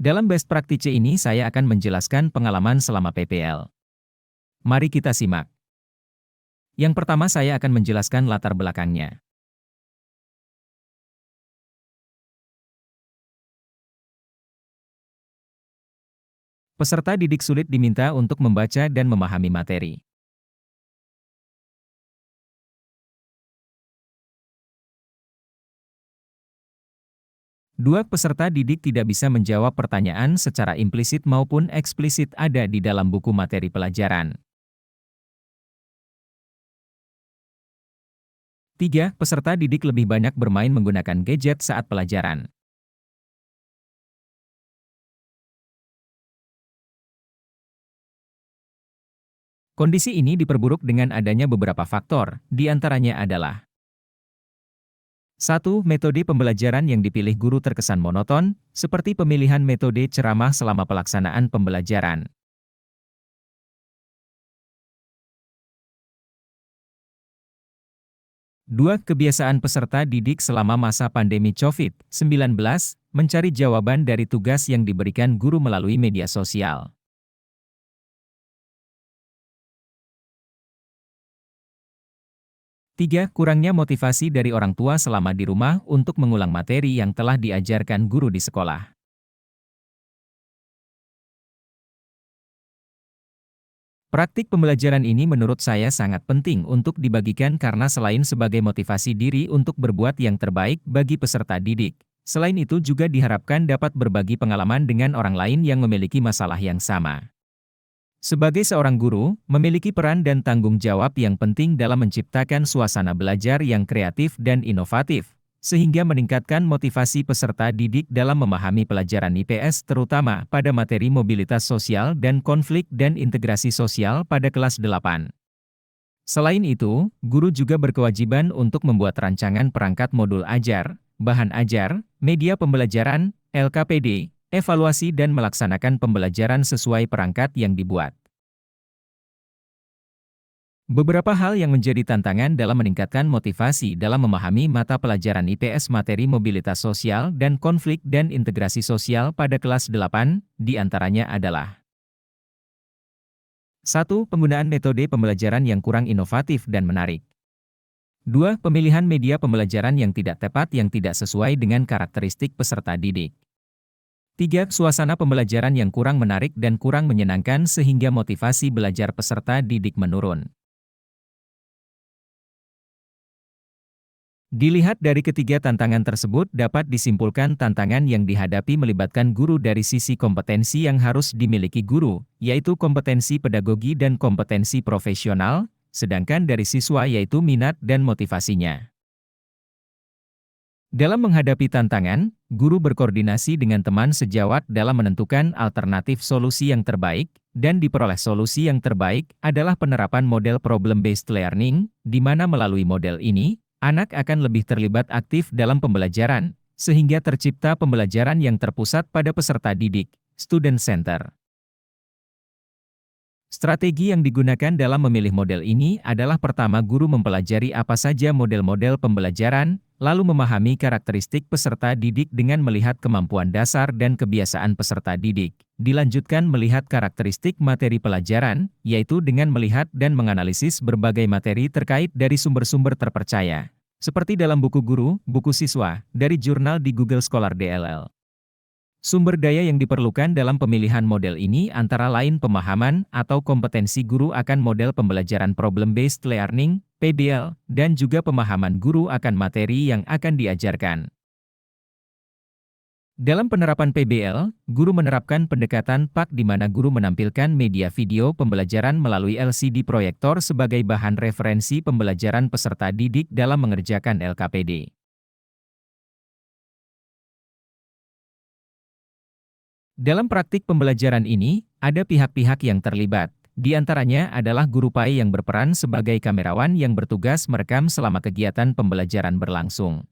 Dalam best practice ini saya akan menjelaskan pengalaman selama PPL. Mari kita simak. Yang pertama saya akan menjelaskan latar belakangnya. Peserta didik sulit diminta untuk membaca dan memahami materi. Dua, peserta didik tidak bisa menjawab pertanyaan secara implisit maupun eksplisit ada di dalam buku materi pelajaran. Tiga, peserta didik lebih banyak bermain menggunakan gadget saat pelajaran. Kondisi ini diperburuk dengan adanya beberapa faktor, di antaranya adalah 1. Metode pembelajaran yang dipilih guru terkesan monoton, seperti pemilihan metode ceramah selama pelaksanaan pembelajaran. 2. Kebiasaan peserta didik selama masa pandemi COVID-19, mencari jawaban dari tugas yang diberikan guru melalui media sosial. 3. Kurangnya motivasi dari orang tua selama di rumah untuk mengulang materi yang telah diajarkan guru di sekolah. Praktik pembelajaran ini menurut saya sangat penting untuk dibagikan karena selain sebagai motivasi diri untuk berbuat yang terbaik bagi peserta didik, selain itu juga diharapkan dapat berbagi pengalaman dengan orang lain yang memiliki masalah yang sama. Sebagai seorang guru, memiliki peran dan tanggung jawab yang penting dalam menciptakan suasana belajar yang kreatif dan inovatif, sehingga meningkatkan motivasi peserta didik dalam memahami pelajaran IPS terutama pada materi mobilitas sosial dan konflik dan integrasi sosial pada kelas 8. Selain itu, guru juga berkewajiban untuk membuat rancangan perangkat modul ajar, bahan ajar, media pembelajaran, LKPD, evaluasi dan melaksanakan pembelajaran sesuai perangkat yang dibuat. Beberapa hal yang menjadi tantangan dalam meningkatkan motivasi dalam memahami mata pelajaran IPS materi mobilitas sosial dan konflik dan integrasi sosial pada kelas 8, diantaranya adalah 1. Penggunaan metode pembelajaran yang kurang inovatif dan menarik. 2. Pemilihan media pembelajaran yang tidak tepat yang tidak sesuai dengan karakteristik peserta didik. 3. Suasana pembelajaran yang kurang menarik dan kurang menyenangkan sehingga motivasi belajar peserta didik menurun. Dilihat dari ketiga tantangan tersebut dapat disimpulkan tantangan yang dihadapi melibatkan guru dari sisi kompetensi yang harus dimiliki guru, yaitu kompetensi pedagogi dan kompetensi profesional, sedangkan dari siswa yaitu minat dan motivasinya. Dalam menghadapi tantangan, guru berkoordinasi dengan teman sejawat dalam menentukan alternatif solusi yang terbaik, dan diperoleh solusi yang terbaik adalah penerapan model problem-based learning, di mana melalui model ini, anak akan lebih terlibat aktif dalam pembelajaran, sehingga tercipta pembelajaran yang terpusat pada peserta didik, student center. Strategi yang digunakan dalam memilih model ini adalah pertama guru mempelajari apa saja model-model pembelajaran, lalu memahami karakteristik peserta didik dengan melihat kemampuan dasar dan kebiasaan peserta didik. Dilanjutkan melihat karakteristik materi pelajaran, yaitu dengan melihat dan menganalisis berbagai materi terkait dari sumber-sumber terpercaya. Seperti dalam buku guru, buku siswa, dari jurnal di Google Scholar DLL. Sumber daya yang diperlukan dalam pemilihan model ini antara lain pemahaman atau kompetensi guru akan model pembelajaran problem-based learning, PBL, dan juga pemahaman guru akan materi yang akan diajarkan. Dalam penerapan PBL, guru menerapkan pendekatan PAK di mana guru menampilkan media video pembelajaran melalui LCD proyektor sebagai bahan referensi pembelajaran peserta didik dalam mengerjakan LKPD. Dalam praktik pembelajaran ini, ada pihak-pihak yang terlibat. Di antaranya adalah guru PAI yang berperan sebagai kamerawan yang bertugas merekam selama kegiatan pembelajaran berlangsung.